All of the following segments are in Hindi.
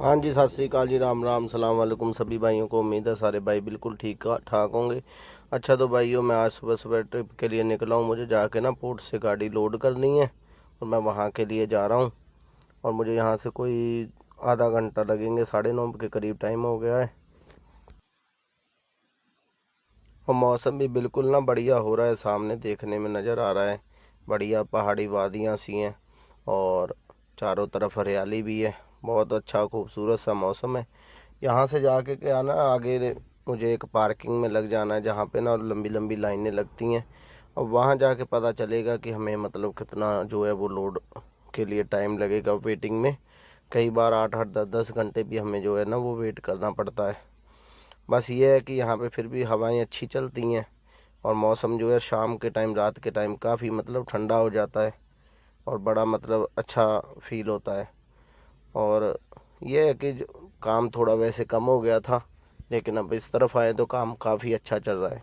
हाँ जी, सत श्री अकाल जी, राम राम, सलाम वालेकुम सभी भाइयों को। उम्मीद है सारे भाई बिल्कुल ठीक ठाक होंगे। अच्छा तो भाइयों, मैं आज सुबह सुबह ट्रिप के लिए निकला हूँ। मुझे जाके ना पोर्ट से गाड़ी लोड करनी है और मैं वहाँ के लिए जा रहा हूँ। और मुझे यहाँ से कोई आधा घंटा लगेंगे, 9:30 के करीब टाइम हो गया है। और मौसम भी बिल्कुल ना बढ़िया हो रहा है, सामने देखने में नज़र आ रहा है। बढ़िया पहाड़ी वादियाँ सी हैं और चारों तरफ हरियाली भी है। बहुत अच्छा खूबसूरत सा मौसम है। यहाँ से जाके क्या ना, आगे मुझे एक पार्किंग में लग जाना है जहाँ पे ना लंबी लंबी लाइनें लगती हैं। अब वहाँ जाके पता चलेगा कि हमें मतलब कितना जो है वो लोड के लिए टाइम लगेगा वेटिंग में। कई बार 8-8 10-10 घंटे भी हमें जो है ना वो वेट करना पड़ता है। बस ये है कि यहाँ पे फिर भी हवाएं अच्छी चलती हैं और मौसम जो है शाम के टाइम, रात के टाइम काफ़ी मतलब ठंडा हो जाता है और बड़ा मतलब अच्छा फील होता है। और ये है कि काम थोड़ा वैसे कम हो गया था, लेकिन अब इस तरफ आए तो काम काफ़ी अच्छा चल रहा है।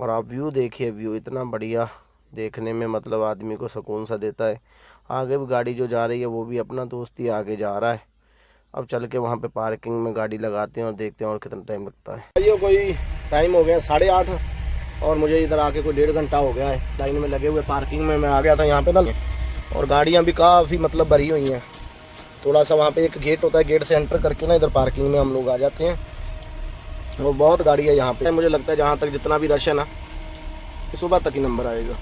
और आप व्यू देखिए, व्यू इतना बढ़िया देखने में मतलब आदमी को सुकून सा देता है। आगे भी गाड़ी जो जा रही है वो भी अपना दोस्त ही आगे जा रहा है। अब चल के वहाँ पे पार्किंग में गाड़ी लगाते हैं और देखते हैं और कितना टाइम लगता है। ये कोई टाइम हो गया 8:30 और मुझे इधर आके कोई 1.5 घंटा हो गया है लाइन में लगे हुए। पार्किंग में मैं आ गया था यहाँ पे ना, और गाड़ियाँ भी काफ़ी मतलब भरी हुई हैं। थोड़ा सा वहाँ पे एक गेट होता है, गेट से एंटर करके ना इधर पार्किंग में हम लोग आ जाते हैं। और बहुत गाड़ी है यहाँ पे। मुझे लगता है जहाँ तक जितना भी रश है ना, सुबह तक ही नंबर आएगा।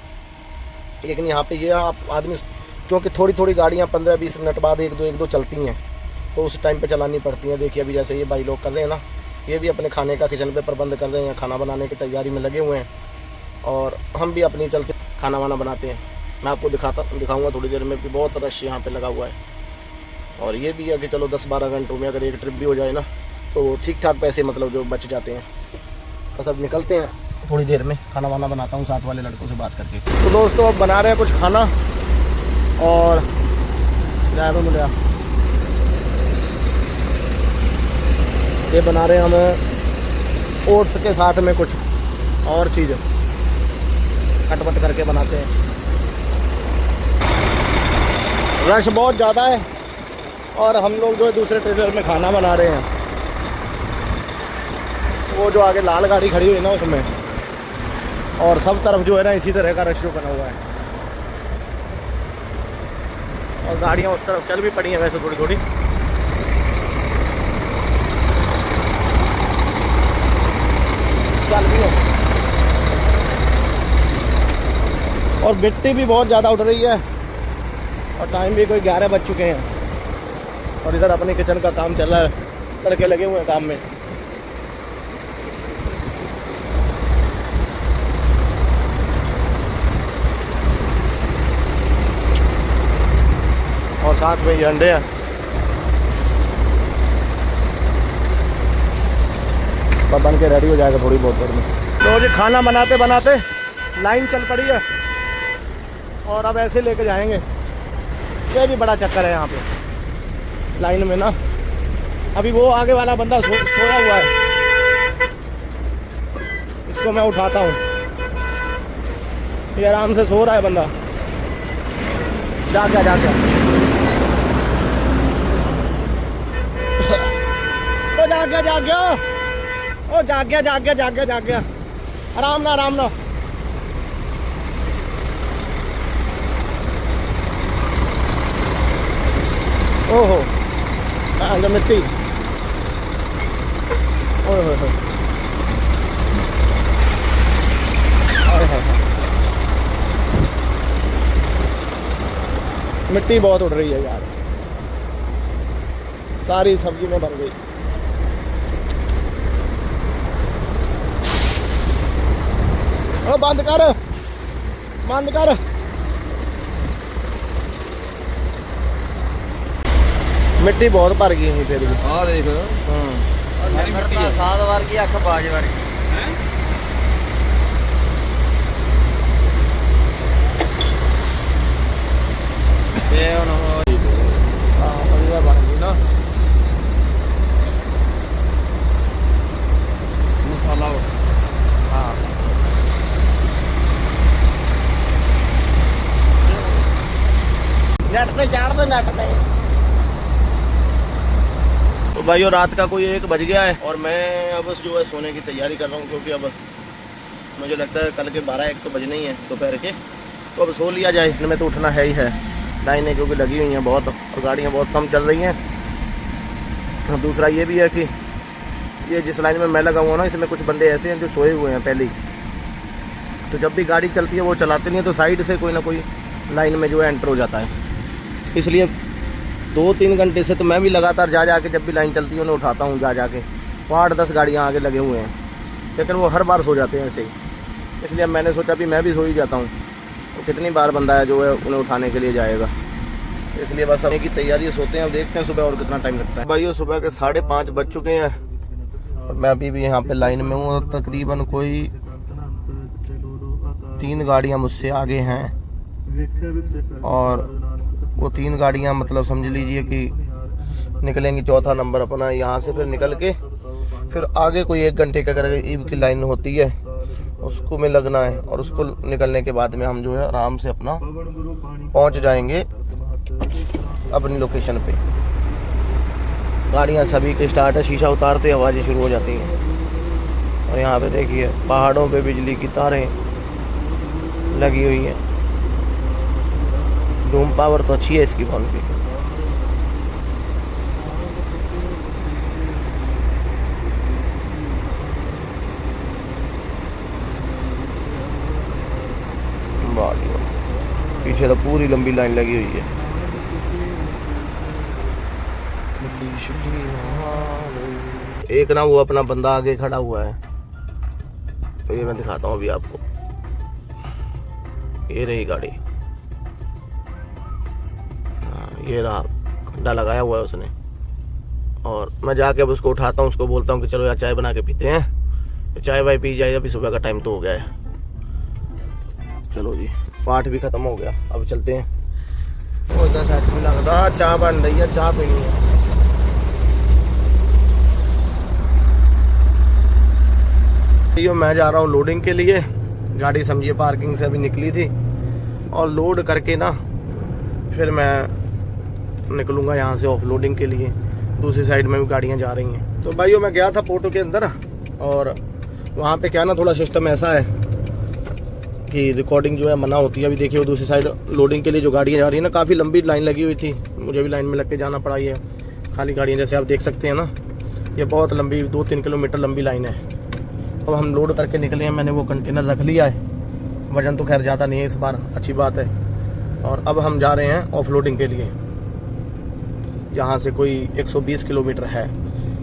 लेकिन यहाँ पे ये आप आदमी, क्योंकि थोड़ी थोड़ी गाड़ियाँ 15-20 मिनट बाद एक दो चलती हैं, तो उस टाइम पे चलानी पड़ती हैं। देखिए अभी जैसे ये भाई लोग कर रहे हैं ना, ये भी अपने खाने का किचन पे प्रबंध कर रहे हैं, खाना बनाने की तैयारी में लगे हुए हैं। और हम भी अपनी चलते खाना वाना बनाते हैं। मैं आपको दिखाऊंगा थोड़ी देर में कि बहुत रश यहाँ पे लगा हुआ है। और ये भी है कि चलो 10-12 घंटों में अगर एक ट्रिप भी हो जाए ना, तो ठीक ठाक पैसे मतलब जो बच जाते हैं। बस अब निकलते हैं, थोड़ी देर में खाना वाना बनाता हूँ साथ वाले लड़कों से बात करके। तो दोस्तों अब बना रहे हैं कुछ खाना, और मुझे ये बना रहे हैं हमें ओट्स के साथ में कुछ और चीज़ कटवट करके बनाते हैं। रश बहुत ज़्यादा है और हम लोग जो है दूसरे ट्रेलर में खाना बना रहे हैं। वो जो आगे लाल गाड़ी खड़ी हुई है ना उसमें, और सब तरफ जो है ना इसी तरह का रश बना हुआ है। और गाड़ियाँ उस तरफ चल भी पड़ी हैं वैसे थोड़ी थोड़ी। चल भी है और मिट्टी भी बहुत ज़्यादा उठ रही है और टाइम भी कोई 11 बज चुके हैं। और इधर अपने किचन का काम चल रहा है, लड़के लगे हुए हैं काम में। और साथ में ये अंडे हैं। बन के रेडी हो जाएगा थोड़ी बहुत देर में। तो जी खाना बनाते बनाते लाइन चल पड़ी है और अब ऐसे लेके जाएंगे। ये भी बड़ा चक्कर है यहाँ पे लाइन में ना। अभी वो आगे वाला बंदा सोया हुआ है, इसको मैं उठाता हूँ। ये आराम से सो रहा है बंदा। जाग गया ओ जाग गया। आराम ना। ओहो अंदर मिट्टी। ओए होए मिट्टी बहुत उड़ रही है यार, सारी सब्जी में भर गई। ओ बंद कर। मिट्टी बहुत भर गई है फिर भी। हाँ देख सात बार की अख बाज वर्गी बढ़िया बन गई ना मसाला। हाँ नेट पे चाड़ दो, नेट पे तो भाइयों रात का कोई 1 बज गया है और मैं अब जो है सोने की तैयारी कर रहा हूँ, क्योंकि अब मुझे लगता है कल के 12-1 तो बजने ही है दोपहर के। तो अब सो लिया जाए, इनमें तो उठना है ही है। लाइनें क्योंकि लगी हुई हैं बहुत और गाड़ियाँ बहुत कम चल रही हैं। और दूसरा ये भी है कि ये जिस लाइन में मैं लगा हुआ ना, इसमें कुछ बंदे ऐसे हैं जो सोए हुए हैं पहले ही। तो जब भी गाड़ी चलती है वो चलाते नहीं है, तो साइड से कोई ना कोई लाइन में जो है एंटर हो जाता है। इसलिए 2-3 घंटे से तो मैं भी लगातार जा के जब भी लाइन चलती है उन्हें उठाता हूँ जा के। 8-10 गाड़ियाँ आगे लगे हुए हैं, लेकिन वो हर बार सो जाते हैं ऐसे ही। इसलिए मैंने सोचा भी मैं भी सो ही जाता हूँ, तो कितनी बार बंदा है जो है उन्हें उठाने के लिए जाएगा। इसलिए बस अभी की तैयारी सोते हैं, अब देखते हैं सुबह और कितना टाइम लगता है। भाइयों सुबह के 5:30 बज चुके हैं और मैं अभी भी यहाँ पे लाइन में हूँ और तकरीबन कोई 3 गाड़ियाँ मुझसे आगे हैं और वो 3 गाड़ियाँ मतलब समझ लीजिए कि निकलेंगी चौथा नंबर अपना यहाँ से। फिर निकल के फिर आगे कोई 1 घंटे का अगर ईव की लाइन होती है उसको में लगना है, और उसको निकलने के बाद में हम जो है आराम से अपना पहुँच जाएंगे अपनी लोकेशन पे। गाड़ियाँ सभी के स्टार्ट है, शीशा उतारते आवाज़ें शुरू हो जाती हैं। और यहाँ पे देखिए पहाड़ों पे बिजली की तारें लगी हुई हैं। डूम पावर तो अच्छी है इसकी फोन की। पीछे तो पूरी लंबी लाइन लगी हुई है। एक ना वो अपना बंदा आगे खड़ा हुआ है, तो ये मैं दिखाता हूँ अभी आपको। ये रही गाड़ी, ये रहा, खड्डा लगाया हुआ है उसने। और मैं जाके अब उसको उठाता हूँ, उसको बोलता हूँ कि चलो यार चाय बना के पीते हैं। चाय वाय पी जाए, अभी सुबह का टाइम तो हो गया है। चलो जी, पाठ भी खत्म हो गया, अब चलते हैं। लगता चाय बन रही है, चाय पीनी है। यो मैं जा रहा हूँ लोडिंग के लिए। गाड़ी समझिए पार्किंग से अभी निकली थी और लोड करके ना फिर मैं निकलूँगा यहाँ से ऑफ लोडिंग के लिए। दूसरी साइड में भी गाड़ियाँ जा रही हैं। तो भाइयों मैं गया था पोर्टो के अंदर और वहाँ पे क्या ना थोड़ा सिस्टम ऐसा है कि रिकॉर्डिंग जो है मना होती है। अभी देखिए वो दूसरी साइड लोडिंग के लिए जो गाड़ियाँ जा रही है ना, काफ़ी लंबी लाइन लगी हुई थी, मुझे भी लाइन में लग के जाना पड़ा। ये खाली गाड़ियाँ जैसे आप देख सकते हैं ना, ये बहुत लंबी 2-3 किलोमीटर लंबी लाइन है। अब हम लोड करके निकले हैं, मैंने वो कंटेनर रख लिया है। वज़न तो खैर ज़्यादा नहीं है इस बार, अच्छी बात है। और अब हम जा रहे हैं ऑफ लोडिंग के लिए। यहाँ से कोई 120 किलोमीटर है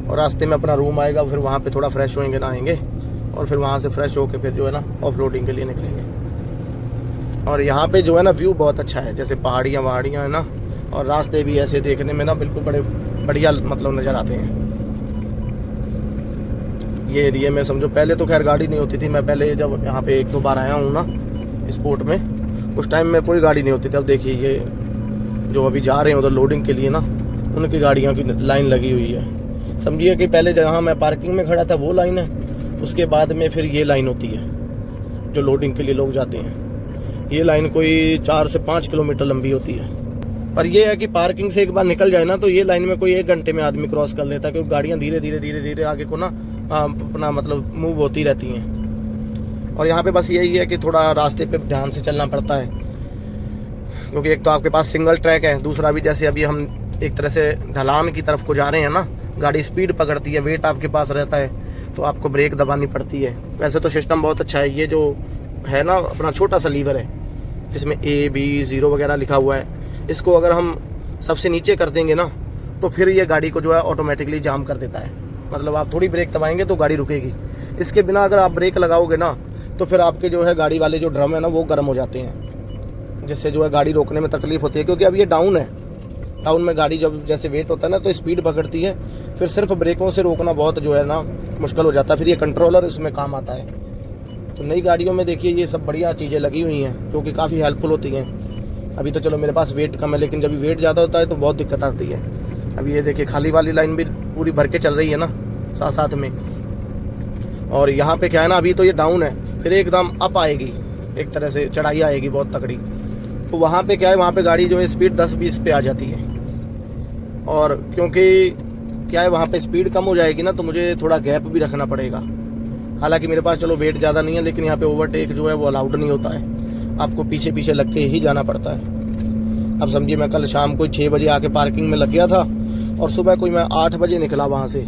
और रास्ते में अपना रूम आएगा, फिर वहाँ पे थोड़ा फ्रेश होएंगे, नहाएंगे और फिर वहाँ से फ्रेश होकर फिर जो है ना ऑफ लोडिंग के लिए निकलेंगे। और यहाँ पे जो है ना व्यू बहुत अच्छा है, जैसे पहाड़ियाँ वहाड़ियाँ है ना, और रास्ते भी ऐसे देखने में ना बिल्कुल बड़े बढ़िया मतलब नज़र आते हैं। ये एरिया में समझो पहले तो खैर गाड़ी नहीं होती थी। मैं पहले जब यहाँ पे 1-2 बार आया हूँ ना स्पोर्ट में, उस टाइम में कोई गाड़ी नहीं होती थी। अब देखिए ये जो अभी जा रहे हैं उधर लोडिंग के लिए ना, उनकी गाड़ियों की लाइन लगी हुई है। समझिए कि पहले जहाँ मैं पार्किंग में खड़ा था वो लाइन है, उसके बाद में फिर ये लाइन होती है जो लोडिंग के लिए लोग जाते हैं। ये लाइन कोई 4 से 5 किलोमीटर लंबी होती है। पर ये है कि पार्किंग से एक बार निकल जाए ना तो ये लाइन में कोई 1 घंटे में आदमी क्रॉस कर लेता है, क्योंकि गाड़ियाँ धीरे धीरे आगे को ना अपना मतलब मूव होती रहती हैं। और यहाँ पे बस यही है कि थोड़ा रास्ते पे ध्यान से चलना पड़ता है, क्योंकि एक तो आपके पास सिंगल ट्रैक है, दूसरा भी जैसे अभी हम एक तरह से ढलान की तरफ को जा रहे हैं ना, गाड़ी स्पीड पकड़ती है, वेट आपके पास रहता है तो आपको ब्रेक दबानी पड़ती है। वैसे तो सिस्टम बहुत अच्छा है। ये जो है ना अपना छोटा सा लीवर है जिसमें A-B-0 वगैरह लिखा हुआ है, इसको अगर हम सबसे नीचे कर देंगे ना तो फिर ये गाड़ी को जो है ऑटोमेटिकली जाम कर देता है। मतलब आप थोड़ी ब्रेक दबाएंगे तो गाड़ी रुकेगी। इसके बिना अगर आप ब्रेक लगाओगे ना तो फिर आपके जो है गाड़ी वाले जो ड्रम है ना वो गर्म हो जाते हैं, जिससे जो है गाड़ी रोकने में तकलीफ होती है। क्योंकि अब ये डाउन है, डाउन में गाड़ी जब जैसे वेट होता है ना तो स्पीड पकड़ती है, फिर सिर्फ ब्रेकों से रोकना बहुत जो है ना मुश्किल हो जाता है। फिर ये कंट्रोलर इसमें काम आता है। तो नई गाड़ियों में देखिए ये सब बढ़िया चीज़ें लगी हुई हैं जो कि काफ़ी हेल्पफुल होती हैं। अभी तो चलो मेरे पास वेट कम है, लेकिन जब वेट ज़्यादा होता है तो बहुत दिक्कत आती है। अभी ये देखिए खाली वाली लाइन भी पूरी भर के चल रही है ना साथ साथ में। और यहाँ पे क्या है ना, अभी तो ये डाउन है, फिर एकदम अप आएगी, एक तरह से चढ़ाई आएगी बहुत तकड़ी। तो वहाँ पे क्या है, वहाँ पे गाड़ी जो है स्पीड 10-20 पे आ जाती है। और क्योंकि क्या है, वहाँ पे स्पीड कम हो जाएगी ना, तो मुझे थोड़ा गैप भी रखना पड़ेगा। हालांकि मेरे पास चलो वेट ज़्यादा नहीं है, लेकिन यहाँ पे ओवरटेक जो है वो अलाउड नहीं होता है, आपको पीछे पीछे लग के ही जाना पड़ता है। अब समझिए मैं कल शाम को 6 बजे आके पार्किंग में लग गया था और सुबह कोई मैं 8 बजे निकला वहाँ से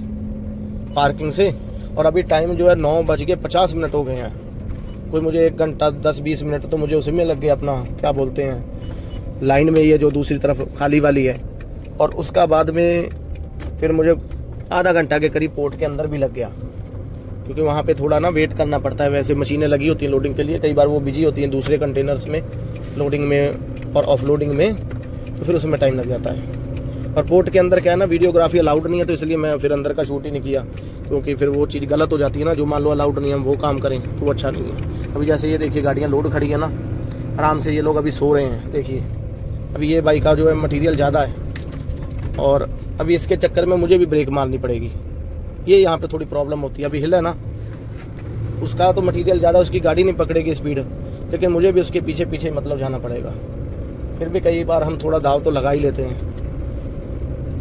पार्किंग से, और अभी टाइम जो है 9:50 हो गए हैं। कोई मुझे 1 घंटा 10-20 मिनट तो मुझे उसी में लग गया, अपना क्या बोलते हैं लाइन में, ये जो दूसरी तरफ खाली वाली है, और उसका बाद में फिर मुझे आधा घंटा के करीब पोर्ट के अंदर भी लग गया, क्योंकि वहाँ पे थोड़ा ना वेट करना पड़ता है। वैसे मशीनें लगी होती हैं लोडिंग के लिए, कई बार वो बिजी होती हैं दूसरे कंटेनर्स में, लोडिंग में और ऑफलोडिंग में, तो फिर उसमें टाइम लग जाता है। और पोर्ट के अंदर क्या है ना, वीडियोग्राफी अलाउड नहीं है, तो इसलिए मैं फिर अंदर का शूट ही नहीं किया, क्योंकि फिर वो चीज़ गलत हो जाती है ना, जो मान लो अलाउड नहीं है हम वो काम करें तो वो अच्छा नहीं है। अभी जैसे ये देखिए गाड़ियाँ लोड खड़ी है ना, आराम से ये लोग अभी सो रहे हैं। देखिए अभी ये बाइक का जो है मटीरियल ज़्यादा है, और अभी इसके चक्कर में मुझे भी ब्रेक मारनी पड़ेगी। ये यहाँ पे थोड़ी प्रॉब्लम होती है। अभी हिल है ना, उसका तो मटेरियल ज़्यादा, उसकी गाड़ी नहीं पकड़ेगी स्पीड, लेकिन मुझे भी उसके पीछे पीछे मतलब जाना पड़ेगा। फिर भी कई बार हम थोड़ा दाव तो लगा ही लेते हैं।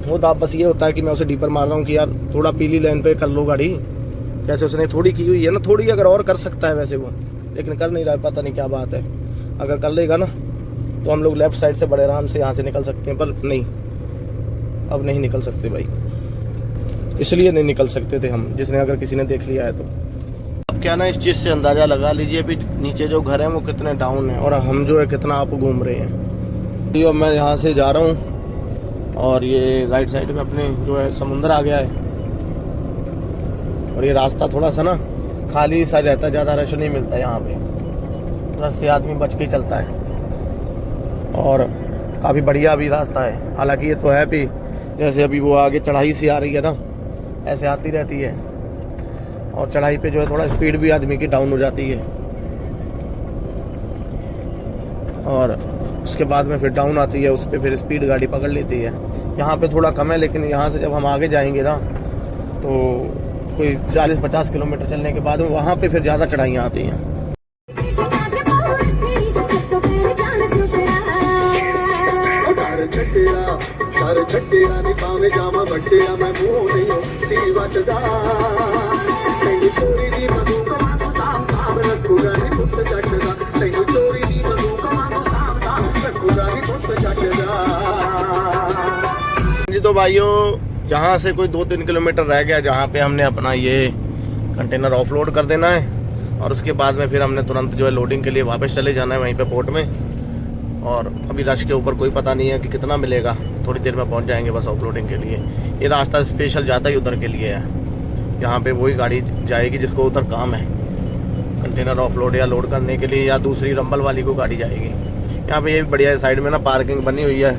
वो दाव बस ये होता है कि मैं उसे डीपर मार रहा हूँ कि यार थोड़ा पीली लाइन पे कर लो गाड़ी, जैसे उसने थोड़ी की हुई है ना, थोड़ी अगर और कर सकता है वैसे वो, लेकिन कर नहीं रहा है, पता नहीं क्या बात है। अगर कर लेगा ना तो हम लोग लेफ़्ट साइड से बड़े आराम से यहाँ से निकल सकते हैं, पर नहीं, अब नहीं निकल सकते भाई, इसलिए नहीं निकल सकते थे हम, जिसने अगर किसी ने देख लिया है तो। अब क्या ना, इस चीज़ से अंदाज़ा लगा लीजिए अभी नीचे जो घर हैं वो कितने डाउन हैं और हम जो है कितना अप घूम रहे हैं। तो अब मैं यहाँ से जा रहा हूँ और ये राइट साइड में अपने जो है समुंदर आ गया है, और ये रास्ता थोड़ा सा ना खाली सा रहता है, ज़्यादा रश नहीं मिलता है यहाँ पे, रश से आदमी बच के चलता है, और काफ़ी बढ़िया भी रास्ता है। हालांकि ये तो है भी, जैसे अभी वो आगे चढ़ाई सी आ रही है ना, ऐसे आती रहती है, और चढ़ाई पे जो है थोड़ा स्पीड भी आदमी की डाउन हो जाती है, और उसके बाद में फिर डाउन आती है, उस पर फिर स्पीड गाड़ी पकड़ लेती है। यहाँ पे थोड़ा कम है, लेकिन यहाँ से जब हम आगे जाएंगे ना तो कोई 40-50 किलोमीटर चलने के बाद में वहाँ पे फिर ज़्यादा चढ़ाइयाँ आती हैं। तो भाइयों, यहाँ से कोई 2-3 किलोमीटर रह गया, जहाँ पे हमने अपना ये कंटेनर ऑफलोड कर देना है, और उसके बाद में फिर हमने तुरंत जो है लोडिंग के लिए वापस चले जाना है वहीं पे पोर्ट में। और अभी रश के ऊपर कोई पता नहीं है कि कितना मिलेगा, थोड़ी देर में पहुँच जाएंगे बस ऑफलोडिंग के लिए। ये रास्ता स्पेशल ज़्यादा ही उधर के लिए है, यहाँ पे वही गाड़ी जाएगी जिसको उधर काम है कंटेनर ऑफलोड या लोड करने के लिए, या दूसरी रंबल वाली को गाड़ी जाएगी। यहाँ पे ये भी बढ़िया है, साइड में ना पार्किंग बनी हुई है,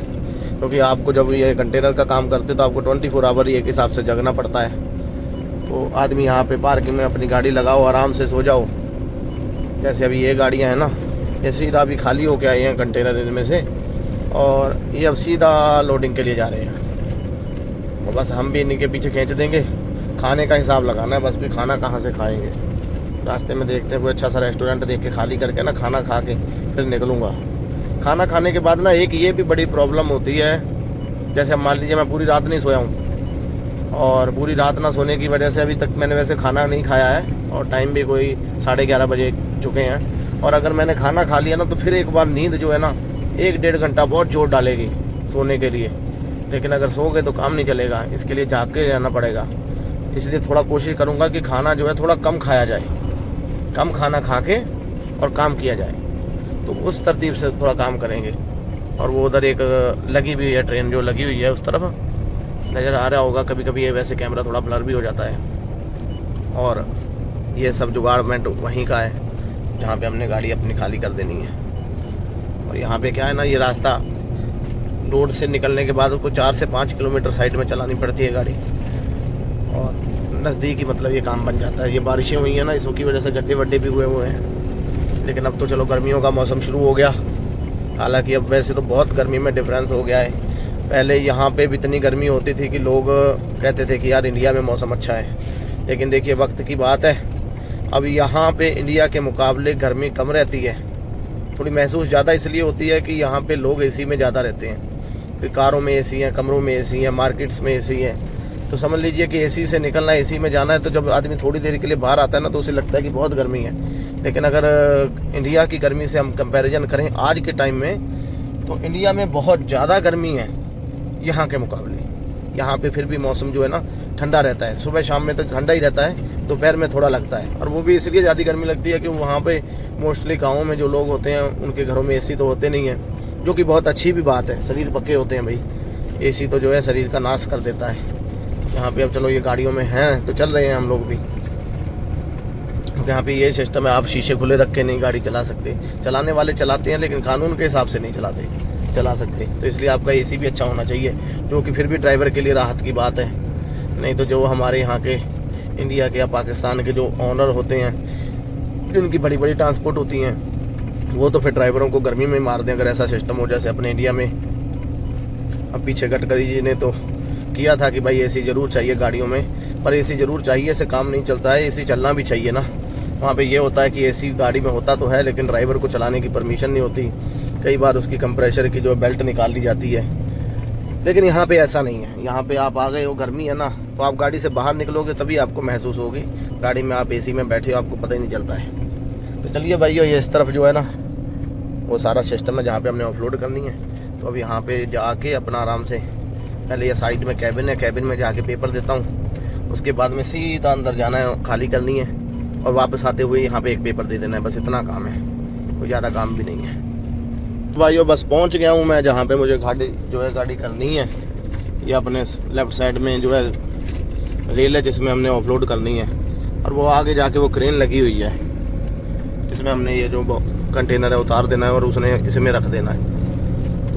क्योंकि आपको जब ये कंटेनर का काम करते तो आपको 24 आवर ही एक हिसाब से जगना पड़ता है। तो आदमी यहाँ पे पार्किंग में अपनी गाड़ी लगाओ, आराम से सो जाओ। जैसे अभी ये गाड़ियाँ हैं ना, ये सीधा अभी खाली होके आई हैं कंटेनर इनमें से, और ये अब सीधा लोडिंग के लिए जा रहे हैं। तो बस हम भी इन्हीं के पीछे खींच देंगे। खाने का हिसाब लगाना है बस, भी खाना कहाँ से खाएँगे, रास्ते में देखते हैं कोई अच्छा सा रेस्टोरेंट देख के खाली करके ना खाना खा के फिर निकलूँगा। खाना खाने के बाद ना एक ये भी बड़ी प्रॉब्लम होती है, जैसे मान लीजिए मैं पूरी रात नहीं सोया हूँ, और पूरी रात ना सोने की वजह से अभी तक मैंने वैसे खाना नहीं खाया है, और टाइम भी कोई 11:30 बजे चुके हैं, और अगर मैंने खाना खा लिया ना तो फिर एक बार नींद जो है ना 1-1.5 घंटा बहुत जोर डालेगी सोने के लिए। लेकिन अगर सो गए तो काम नहीं चलेगा, इसके लिए जाग के रहना पड़ेगा। इसलिए थोड़ा कोशिश करूँगा कि खाना जो है थोड़ा कम खाया जाए, कम खाना खा के और काम किया जाए, तो उस तरतीब से थोड़ा काम करेंगे। और वो उधर एक लगी हुई है ट्रेन, जो लगी हुई है उस तरफ नज़र आ रहा होगा। कभी कभी ये वैसे कैमरा थोड़ा ब्लर भी हो जाता है। और ये सब जुगाड़मेंट वहीं का है जहाँ पे हमने गाड़ी अपनी खाली कर देनी है। और यहाँ पे क्या है ना, ये रास्ता रोड से निकलने के बाद उसको 4 से 5 किलोमीटर साइड में चलानी पड़ती है गाड़ी, और नज़दीक ही मतलब ये काम बन जाता है। ये बारिशें हुई हैं ना, इसों की वजह से गड्ढे वड्ढे भी हुए हैं, लेकिन अब तो चलो गर्मियों का मौसम शुरू हो गया। हालांकि अब वैसे तो बहुत गर्मी में डिफरेंस हो गया है। पहले यहाँ पे भी इतनी गर्मी होती थी कि लोग कहते थे कि यार इंडिया में मौसम अच्छा है, लेकिन देखिए वक्त की बात है, अब यहाँ पे इंडिया के मुकाबले गर्मी कम रहती है। थोड़ी महसूस ज़्यादा इसलिए होती है कि यहाँ पे लोग एसी में ज़्यादा रहते हैं, फिर कारों में एसी हैं, कमरों में एसी हैं, मार्केट्स में एसी हैं, तो समझ लीजिए कि एसी से निकलना, एसी में जाना है, तो जब आदमी थोड़ी देर के लिए बाहर आता है ना तो उसे लगता है कि बहुत गर्मी है। लेकिन अगर इंडिया की गर्मी से हम कंपैरिजन करें आज के टाइम में, तो इंडिया में बहुत ज़्यादा गर्मी है यहाँ के मुकाबले। यहाँ पे फिर भी मौसम जो है ना ठंडा रहता है, सुबह शाम में तो ठंडा ही रहता है, दोपहर में थोड़ा लगता है। और वो भी इसलिए ज़्यादा गर्मी लगती है कि वहाँ पे मोस्टली गाँव में जो लोग होते हैं उनके घरों में एसी तो होते नहीं हैं, जो कि बहुत अच्छी भी बात है। शरीर पक्के होते हैं भाई, एसी तो जो है शरीर का नाश कर देता है। यहाँ पे अब चलो ये गाड़ियों में हैं तो चल रहे हैं हम लोग भी। यहाँ पे ये सिस्टम है, आप शीशे खुले रख के नहीं गाड़ी चला सकते। चलाने वाले चलाते हैं लेकिन कानून के हिसाब से नहीं चला सकते। तो इसलिए आपका एसी भी अच्छा होना चाहिए, जो कि फिर भी ड्राइवर के लिए राहत की बात है। नहीं तो जो हमारे यहाँ के इंडिया के या पाकिस्तान के जो ऑनर होते हैं, जिनकी बड़ी बड़ी ट्रांसपोर्ट होती हैं, वो तो फिर ड्राइवरों को गर्मी में मार दें अगर ऐसा सिस्टम हो जैसे अपने इंडिया में। अब पीछे गडकरी जी ने तो किया था कि भाई एसी ज़रूर चाहिए गाड़ियों में, पर एसी ज़रूर चाहिए से काम नहीं चलता है, एसी चलना भी चाहिए ना। वहाँ पे ये होता है कि एसी गाड़ी में होता तो है लेकिन ड्राइवर को चलाने की परमिशन नहीं होती। कई बार उसकी कंप्रेशर की जो बेल्ट निकाल ली जाती है, लेकिन यहाँ पे ऐसा नहीं है। यहाँ पे आप आ गए हो, गर्मी है ना, तो आप गाड़ी से बाहर निकलोगे तभी आपको महसूस होगी। गाड़ी में आप एसी में बैठे हो आपको पता ही नहीं चलता है। तो चलिए भाइयों, ये इस तरफ जो है ना वो सारा सिस्टम है जहाँ पे हमने ऑफलोड करनी है। तो अब यहाँ पे जाके अपना आराम से, पहले ये साइड में कैबिन है, कैबिन में जाके पेपर देता हूँ, उसके बाद में सीधा अंदर जाना है, खाली करनी है और वापस आते हुए यहाँ पे एक पेपर दे देना है। बस इतना काम है, कोई ज़्यादा काम भी नहीं है। भाइयों बस पहुँच गया हूँ मैं जहाँ पे मुझे गाड़ी करनी है। ये अपने लेफ़्ट साइड में जो है रेल है जिसमें हमने ऑफलोड करनी है, और वो आगे जाके वो क्रेन लगी हुई है जिसमें हमने ये जो कंटेनर है उतार देना है और उसने इसमें रख देना है।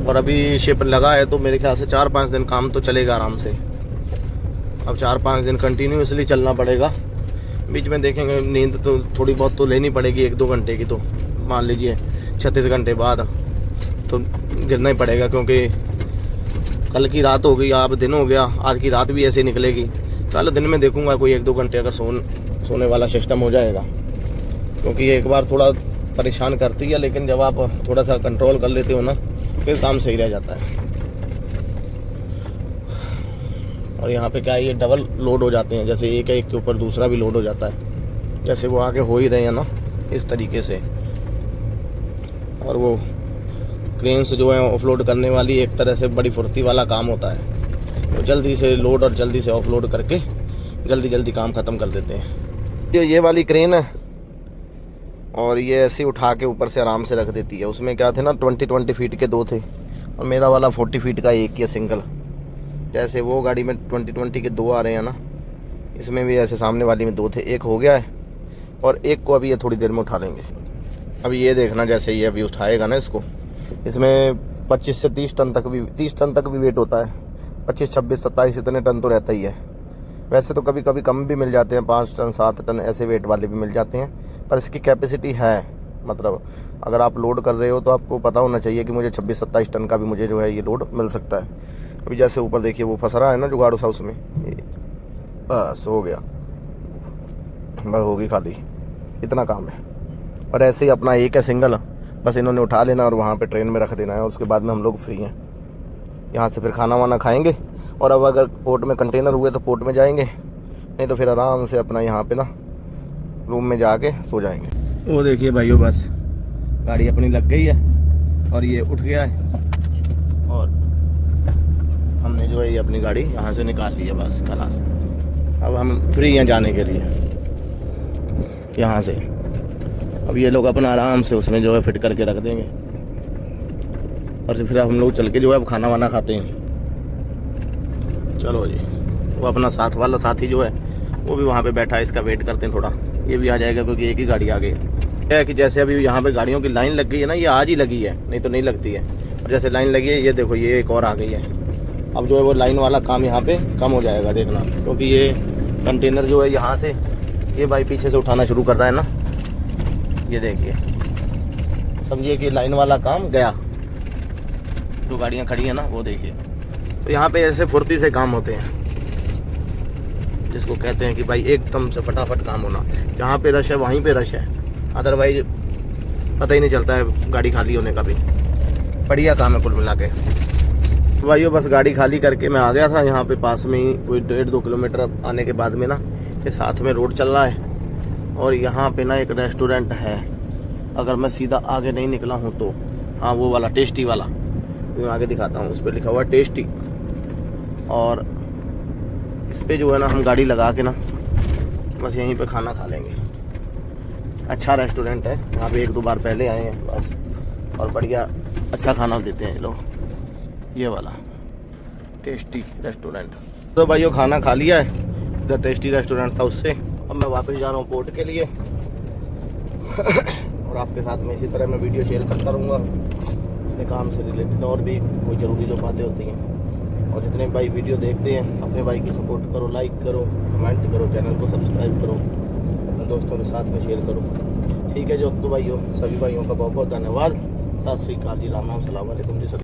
और अभी शिप लगा है तो मेरे ख्याल से 4-5 दिन काम तो चलेगा आराम से। अब 4-5 दिन कंटिन्यूसली चलना पड़ेगा, बीच में देखेंगे नींद तो थोड़ी बहुत तो लेनी पड़ेगी 1-2 घंटे की। तो मान लीजिए 36 घंटे बाद तो गिरना ही पड़ेगा, क्योंकि कल की रात हो गई, अब दिन हो गया, आज की रात भी ऐसे निकलेगी। कल दिन में देखूंगा कोई 1-2 घंटे अगर सोने वाला सिस्टम हो जाएगा, क्योंकि एक बार थोड़ा परेशान करती है लेकिन जब आप थोड़ा सा कंट्रोल कर लेते हो ना फिर काम सही रह जाता है। और यहाँ पे क्या है, ये डबल लोड हो जाते हैं, जैसे एक के ऊपर दूसरा भी लोड हो जाता है, जैसे वो आगे हो ही रहे हैं ना इस तरीके से। और वो क्रेन्स जो है ऑफलोड करने वाली एक तरह से बड़ी फुर्ती वाला काम होता है, तो जल्दी से लोड और जल्दी से ऑफलोड करके जल्दी काम ख़त्म कर देते हैं। ये वाली क्रेन है और ये ऐसे उठा के ऊपर से आराम से रख देती है। उसमें क्या थे ना 20 फीट के 2 थे और मेरा वाला 40 फीट का एक ही है सिंगल। जैसे वो गाड़ी में 20 के 2 आ रहे हैं ना, इसमें भी ऐसे सामने वाली में 2 थे, एक हो गया है और एक को अभी ये थोड़ी देर में उठा लेंगे। अभी ये देखना, जैसे ये अभी उठाएगा ना इसको, इसमें 25 से 30 टन तक भी वेट होता है। 25, 26, 27 इतने टन तो रहता ही है। वैसे तो कभी कभी कम भी मिल जाते हैं, 5 टन 7 टन ऐसे वेट वाले भी मिल जाते हैं, पर इसकी कैपेसिटी है। मतलब अगर आप लोड कर रहे हो तो आपको पता होना चाहिए कि मुझे 26-27 टन का भी मुझे जो है ये लोड मिल सकता है। अभी जैसे ऊपर देखिए वो फंस रहा है ना जुगाड़ू सा, उसमें बस हो गया, बस होगी खाली, इतना काम है। और ऐसे ही अपना एक है सिंगल, बस इन्होंने उठा लेना और वहाँ पे ट्रेन में रख देना है और उसके बाद में हम लोग फ्री हैं। यहाँ से फिर खाना वाना खाएंगे और अब अगर पोर्ट में कंटेनर हुए तो पोर्ट में जाएंगे, नहीं तो फिर आराम से अपना यहाँ पे ना रूम में जाके सो जाएंगे। वो देखिए भाइयों, बस गाड़ी अपनी लग गई है और ये उठ गया है और हमने जो है ये अपनी गाड़ी यहाँ से निकाल ली है बस खलास। अब हम फ्री हैं जाने के लिए यहाँ से। अब ये लोग अपना आराम से उसमें जो है फिट करके रख देंगे और फिर हम लोग चल के जो है अब खाना वाना खाते हैं। चलो जी, वो अपना साथ वाला साथी जो है वो भी वहाँ पे बैठा है, इसका वेट करते हैं थोड़ा, ये भी आ जाएगा क्योंकि एक ही गाड़ी आ गई है। कि जैसे अभी यहाँ पे गाड़ियों की लाइन लग गई है ना, ये आज ही लगी है, नहीं तो नहीं लगती है। और जैसे लाइन लगी है, ये देखो ये एक और आ गई है। अब जो है वो लाइन वाला काम यहाँ पे कम हो जाएगा देखना, क्योंकि ये कंटेनर जो है यहाँ से ये भाई पीछे से उठाना शुरू कर रहा है ना, ये देखिए, समझिए कि लाइन वाला काम गया। जो गाड़ियाँ खड़ी हैं ना वो देखिए। तो यहाँ पे ऐसे फुर्ती से काम होते हैं, जिसको कहते हैं कि भाई एकदम से फटाफट काम होना। जहाँ पे रश है वहीं पे रश है, अदरवाइज पता ही नहीं चलता है गाड़ी खाली होने का भी। बढ़िया काम है कुल मिला के। भाइयों बस गाड़ी खाली करके मैं आ गया था। यहाँ पे पास में ही कोई 1.5-2 किलोमीटर आने के बाद में ना ये साथ में रोड चल रहा है और यहाँ पे ना एक रेस्टोरेंट है। अगर मैं सीधा आगे नहीं निकला हूँ तो हाँ वो वाला टेस्टी वाला मैं आगे दिखाता हूँ। उस पर लिखा हुआ है टेस्टी और इस पे जो है ना हम गाड़ी लगा के ना बस यहीं पे खाना खा लेंगे। अच्छा रेस्टोरेंट है, यहाँ पे 1-2 बार पहले आए हैं बस और बढ़िया अच्छा खाना देते हैं लोग। ये वाला टेस्टी रेस्टोरेंट। तो भाइयों खाना खा लिया है, इधर टेस्टी रेस्टोरेंट था उससे। अब मैं वापस जा रहा हूँ पोर्ट के लिए और आपके साथ में इसी तरह मैं वीडियो शेयर करता रहूँगा अपने काम से रिलेटेड और भी कोई ज़रूरी जो बातें होती हैं। और जितने भाई वीडियो देखते हैं अपने भाई की सपोर्ट करो, लाइक करो, कमेंट करो, चैनल को सब्सक्राइब करो, अपने दोस्तों के साथ में शेयर करो। ठीक है जो तो भाइयों, सभी भाइयों का बहुत बहुत धन्यवाद। सत श्री अकाल जी, राम राम, सलाम अलैकुम जी।